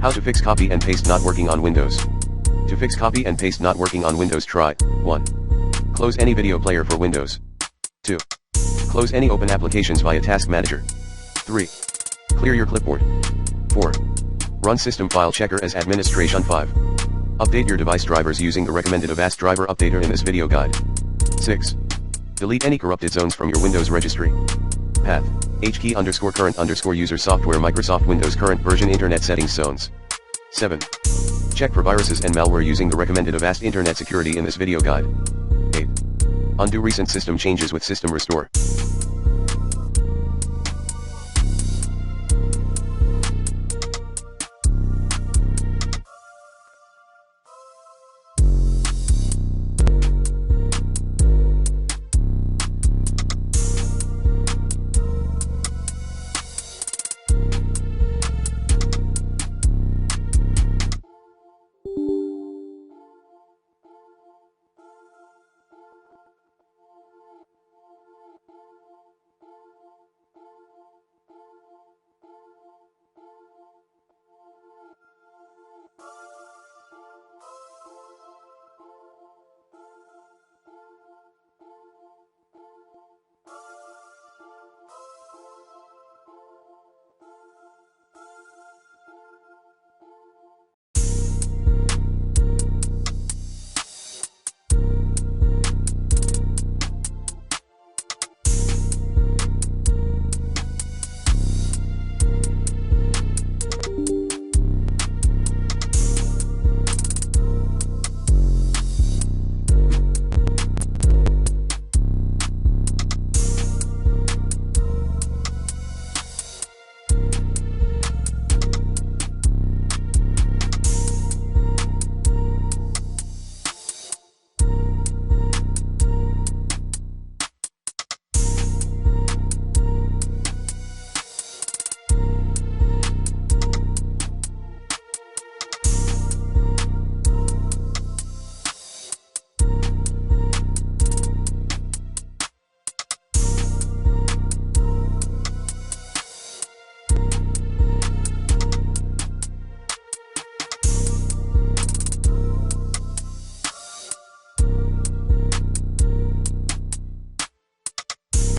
How to fix copy and paste not working on Windows. To fix copy and paste not working on Windows, try 1. Close any video player for Windows. 2. Close any open applications via Task Manager. 3. Clear your clipboard. 4. Run System File Checker as administration. 5. Update your device drivers using the recommended Avast driver updater in this video guide. 6. Delete any corrupted zones from your Windows registry. Path, HKey_current_user software Microsoft Windows current version internet settings zones. 7. Check for viruses and malware using the recommended Avast internet security in this video guide. 8. Undo recent system changes with System Restore.